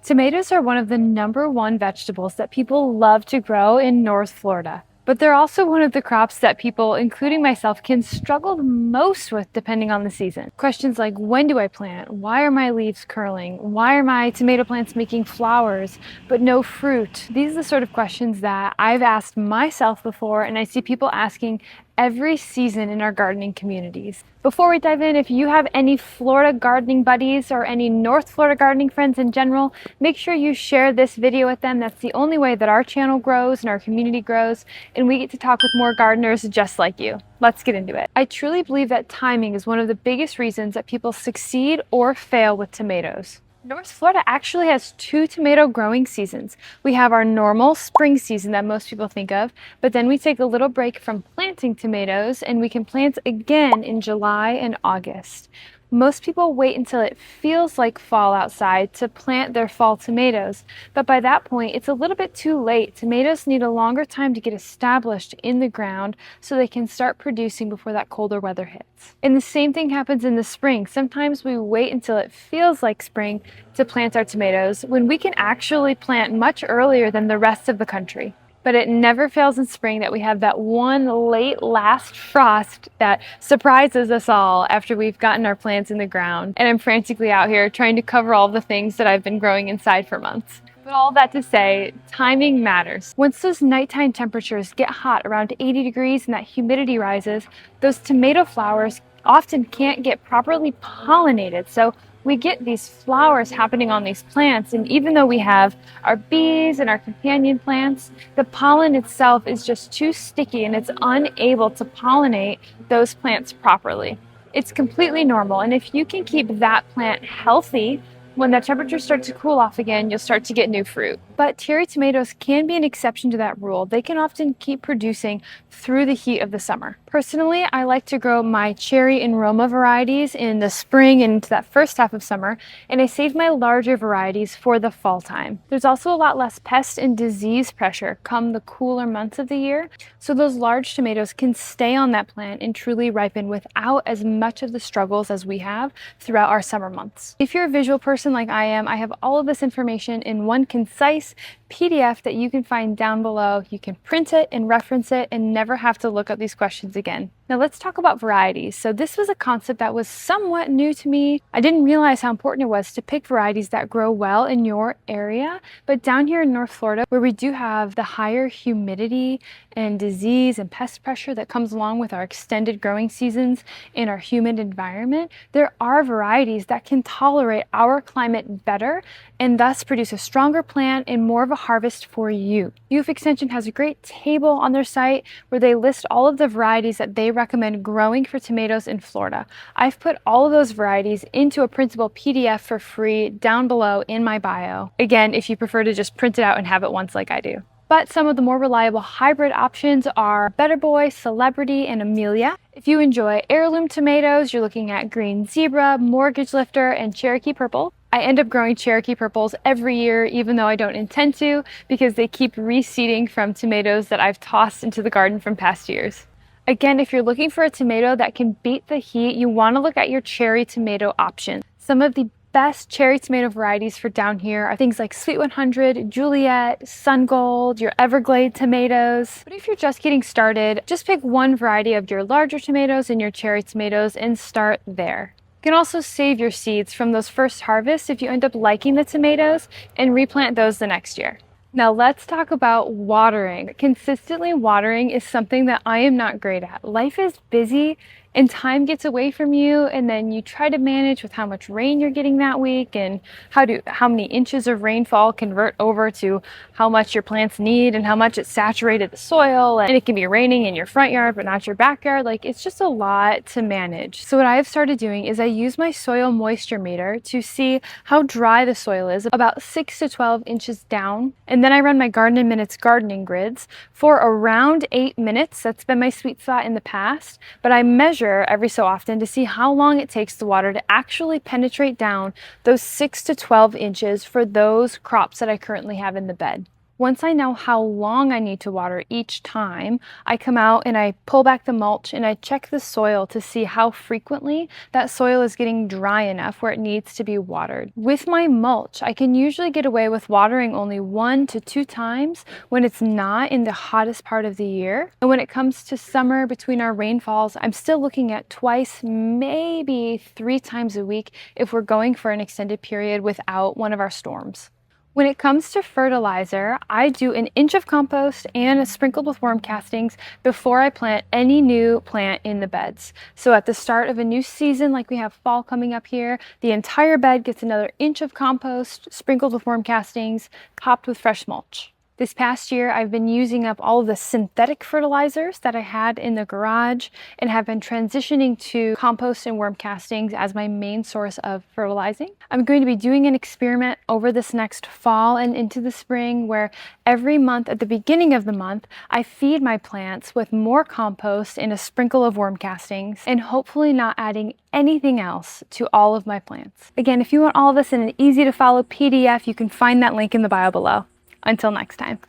Tomatoes are one of the #1 vegetables that people love to grow in North Florida. But they're also one of the crops that people, including myself, can struggle the most with depending on the season. Questions like, when do I plant? Why are my leaves curling? Why are my tomato plants making flowers but no fruit? These are the sort of questions that I've asked myself before, and I see people asking every season in our gardening communities. Before we dive in, if you have any Florida gardening buddies or any North Florida gardening friends in general, make sure you share this video with them. That's the only way that our channel grows and our community grows, and we get to talk with more gardeners just like you. Let's get into it. I truly believe that timing is one of the biggest reasons that people succeed or fail with tomatoes. North Florida actually has 2 tomato growing seasons. We have our normal spring season that most people think of, but then we take a little break from planting tomatoes and we can plant again in July and August. Most people wait until it feels like fall outside to plant their fall tomatoes, but by that point it's a little bit too late. Tomatoes need a longer time to get established in the ground so they can start producing before that colder weather hits. And the same thing happens in the spring. Sometimes we wait until it feels like spring to plant our tomatoes when we can actually plant much earlier than the rest of the country. But it never fails in spring that we have that one late last frost that surprises us all after we've gotten our plants in the ground. And I'm frantically out here trying to cover all the things that I've been growing inside for months. But all that to say, timing matters. Once those nighttime temperatures get hot around 80 degrees and that humidity rises, those tomato flowers often can't get properly pollinated. So we get these flowers happening on these plants, and even though we have our bees and our companion plants, the pollen itself is just too sticky and it's unable to pollinate those plants properly. It's completely normal, and if you can keep that plant healthy, when the temperatures start to cool off again, you'll start to get new fruit. But cherry tomatoes can be an exception to that rule. They can often keep producing through the heat of the summer. Personally, I like to grow my cherry and Roma varieties in the spring and into that first half of summer, and I save my larger varieties for the fall time. There's also a lot less pest and disease pressure come the cooler months of the year, so those large tomatoes can stay on that plant and truly ripen without as much of the struggles as we have throughout our summer months. If you're a visual person like I am, I have all of this information in one concise PDF that you can find down below. You can print it and reference it and never have to look up these questions again. Now let's talk about varieties. So this was a concept that was somewhat new to me. I didn't realize how important it was to pick varieties that grow well in your area, but down here in North Florida, where we do have the higher humidity and disease and pest pressure that comes along with our extended growing seasons in our humid environment, there are varieties that can tolerate our climate better and thus produce a stronger plant and more of a harvest for you. Youth Extension has a great table on their site where they list all of the varieties that they recommend growing for tomatoes in Florida. I've put all of those varieties into a printable PDF for free down below in my bio. Again, if you prefer to just print it out and have it once like I do. But some of the more reliable hybrid options are Better Boy, Celebrity, and Amelia. If you enjoy heirloom tomatoes, you're looking at Green Zebra, Mortgage Lifter, and Cherokee Purple. I end up growing Cherokee Purples every year, even though I don't intend to, because they keep reseeding from tomatoes that I've tossed into the garden from past years. Again, if you're looking for a tomato that can beat the heat, you want to look at your cherry tomato options. Some of the best cherry tomato varieties for down here are things like Sweet 100, Juliet, Sun Gold, your Everglade tomatoes. But if you're just getting started, just pick one variety of your larger tomatoes and your cherry tomatoes and start there. You can also save your seeds from those first harvests if you end up liking the tomatoes and replant those the next year. Now let's talk about watering. Consistently watering is something that I am not great at. Life is busy and time gets away from you, and then you try to manage with how much rain you're getting that week and how many inches of rainfall convert over to how much your plants need and how much it saturated the soil, and it can be raining in your front yard but not your backyard. Like, it's just a lot to manage. So what I have started doing is I use my soil moisture meter to see how dry the soil is, about 6 to 12 inches down, and then I run my Garden in Minutes gardening grids for around 8 minutes. That's been my sweet spot in the past, but I measure every so often to see how long it takes the water to actually penetrate down those 6 to 12 inches for those crops that I currently have in the bed. Once I know how long I need to water each time, I come out and I pull back the mulch and I check the soil to see how frequently that soil is getting dry enough where it needs to be watered. With my mulch, I can usually get away with watering only 1 to 2 times when it's not in the hottest part of the year. And when it comes to summer between our rainfalls, I'm still looking at twice, maybe 3 times a week if we're going for an extended period without one of our storms. When it comes to fertilizer, I do an inch of compost and a sprinkled with worm castings before I plant any new plant in the beds. So at the start of a new season, like we have fall coming up here, the entire bed gets another inch of compost, sprinkled with worm castings, topped with fresh mulch. This past year, I've been using up all of the synthetic fertilizers that I had in the garage and have been transitioning to compost and worm castings as my main source of fertilizing. I'm going to be doing an experiment over this next fall and into the spring where every month at the beginning of the month, I feed my plants with more compost and a sprinkle of worm castings and hopefully not adding anything else to all of my plants. Again, if you want all of this in an easy to follow PDF, you can find that link in the bio below. Until next time.